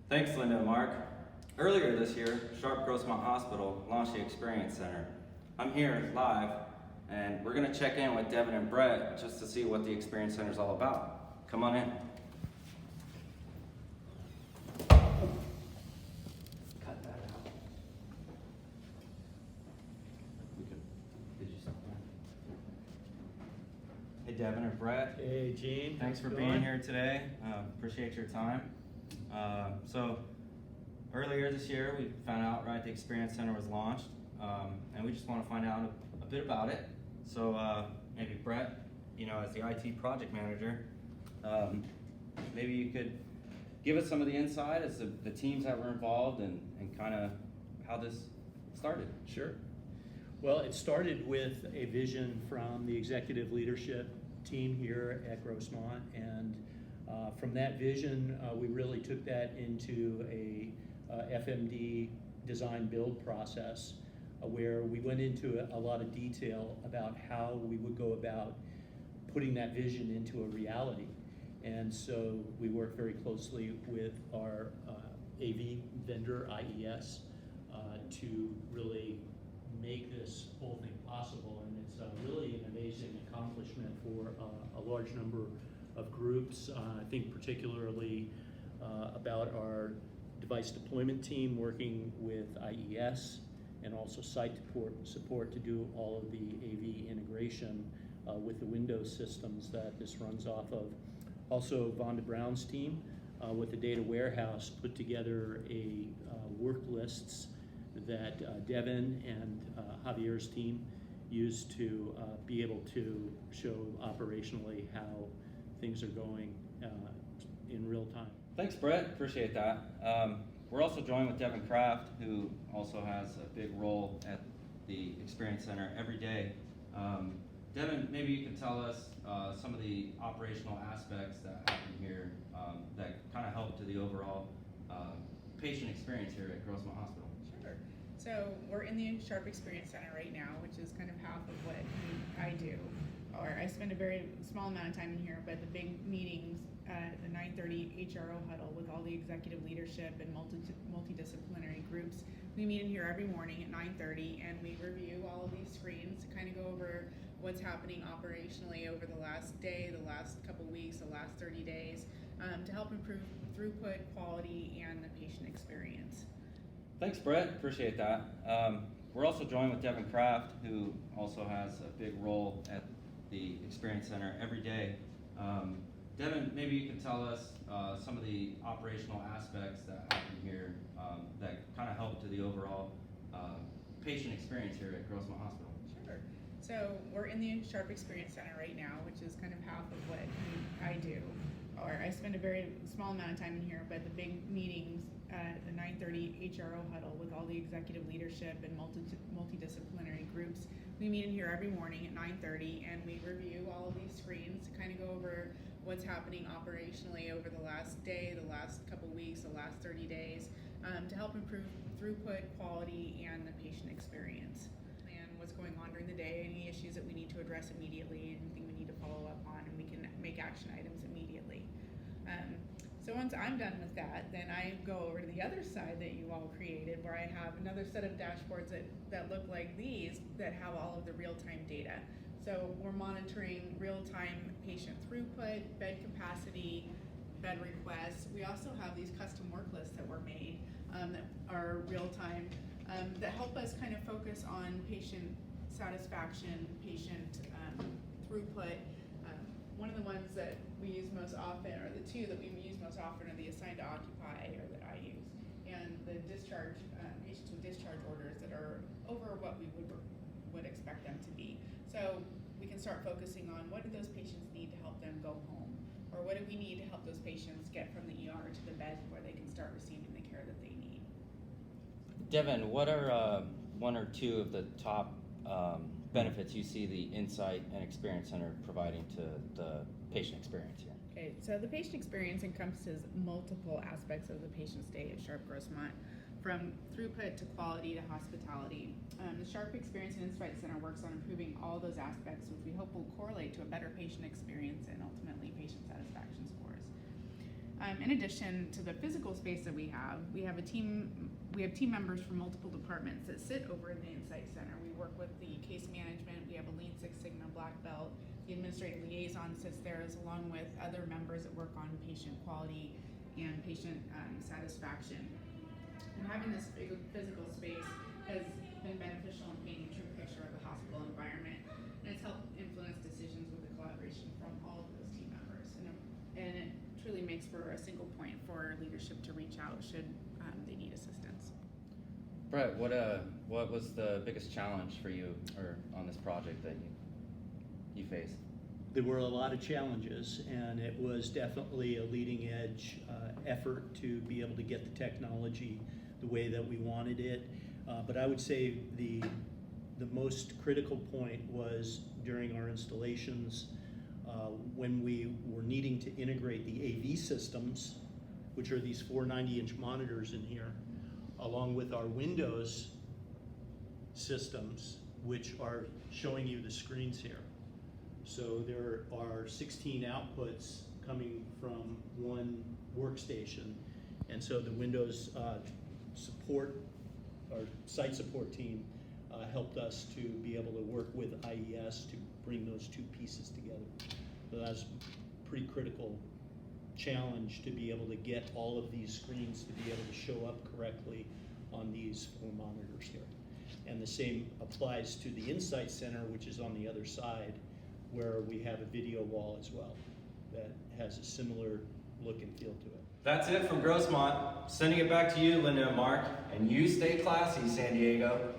Thanks, Linda and Mark. Earlier this year, Sharp Grossmont Hospital launched the Experience Center. I'm here live, and we're going to check in with Devin and Brett just to see what the Experience Center is all about. Come on in. Cut that out. Did you stop that? Hey, Devin and Brett. Hey, Gene. Thanks for being here today. Appreciate your time. So earlier this year, we found out the Experience Center was launched, and we just want to find out a bit about it. So maybe Brett, as the IT project manager, maybe you could give us some of the insight as to the teams that were involved and kind of how this started. Sure. Well, it started with a vision from the executive leadership team here at Grossmont, and from that vision, we really took that into a FMD design build process where we went into a lot of detail about how we would go about putting that vision into a reality. And so we worked very closely with our AV vendor, IES, to really make this whole thing possible. And it's really an amazing accomplishment for a large number of groups. I think particularly about our device deployment team working with IES and also site support to do all of the AV integration with the Windows systems that this runs off of. Also, Vonda Brown's team with the data warehouse put together a work lists that Devin and Javier's team used to be able to show operationally how things are going in real time. Thanks, Brett. Appreciate that. We're also joined with Devin Kraft, who also has a big role at the Experience Center every day. Devin, maybe you can tell us some of the operational aspects that happen here that kind of help to the overall patient experience here at Grossmont Hospital. Sure. So we're in the Sharp Experience Center right now, which is kind of half of what I do. Or I spend a very small amount of time in here, but the big meetings at the 9:30 HRO huddle with all the executive leadership and multidisciplinary groups. We meet in here every morning at 9:30 and we review all of these screens to kind of go over what's happening operationally over the last day, the last couple weeks, the last 30 days, to help improve throughput, quality, and the patient experience. Thanks, Brett. Appreciate that. We're also joined with Devin Kraft, who also has a big role at the Experience Center every day. Devin, maybe you can tell us some of the operational aspects that happen here that kind of help to the overall patient experience here at Grossmont Hospital. Sure. So we're in the Sharp Experience Center right now, which is kind of half of what I do. Or I spend a very small amount of time in here, but the big meetings at the 9:30 HRO huddle with all the executive leadership and multidisciplinary groups. We meet in here every morning at 9:30 and we review all of these screens to kind of go over what's happening operationally over the last day, the last couple weeks, the last 30 days, to help improve throughput, quality, and the patient experience. And what's going on during the day, any issues that we need to address immediately, anything we need to follow up on, and we can make action items immediately. So once I'm done with that, then I go over to the other side that you all created, where I have another set of dashboards that look like these, that have all of the real-time data. So we're monitoring real-time patient throughput, bed capacity, bed requests. We also have these custom work lists that were made that are real-time, that help us kind of focus on patient satisfaction, patient throughput. One of the ones that we use most often, or the two that we use most often, are the assigned to occupy, or that I use, and the discharge, patients with discharge orders that are over what we would expect them to be. So we can start focusing on what do those patients need to help them go home, or what do we need to help those patients get from the ER to the bed where they can start receiving the care that they need. Devin, what are one or two of the top benefits you see the Insight and Experience Center providing to the patient experience here? Okay, so the patient experience encompasses multiple aspects of the patient stay at Sharp Grossmont, from throughput to quality to hospitality. The Sharp Experience and Insight Center works on improving all those aspects, which we hope will correlate to a better patient experience and ultimately patient satisfaction scores. In addition to the physical space that we have team members from multiple departments that sit over in the Insight Center. We work with the case management, we have a Lean Six Sigma black belt, the administrative liaison sits there along with other members that work on patient quality and patient satisfaction. And having this physical space has been beneficial in painting a true picture of the hospital environment, and it's helped influence decisions with the collaboration from all of those team members. And it truly makes for a single point for leadership to reach out should they need assistance. Brett, what was the biggest challenge for you or on this project that you faced? There were a lot of challenges, and it was definitely a leading edge effort to be able to get the technology the way that we wanted it. But I would say the most critical point was during our installations when we were needing to integrate the AV systems, which are these 4 90-inch monitors in here, along with our Windows systems, which are showing you the screens here. So there are 16 outputs coming from one workstation, and so the Windows support, our site support team helped us to be able to work with IES to bring those two pieces together. So that's a pretty critical challenge to be able to get all of these screens to be able to show up correctly on these 4 monitors here. And the same applies to the Insight Center, which is on the other side, where we have a video wall as well that has a similar look and feel to it. That's it from Grossmont. Sending it back to you, Linda and Mark, and you stay classy, San Diego.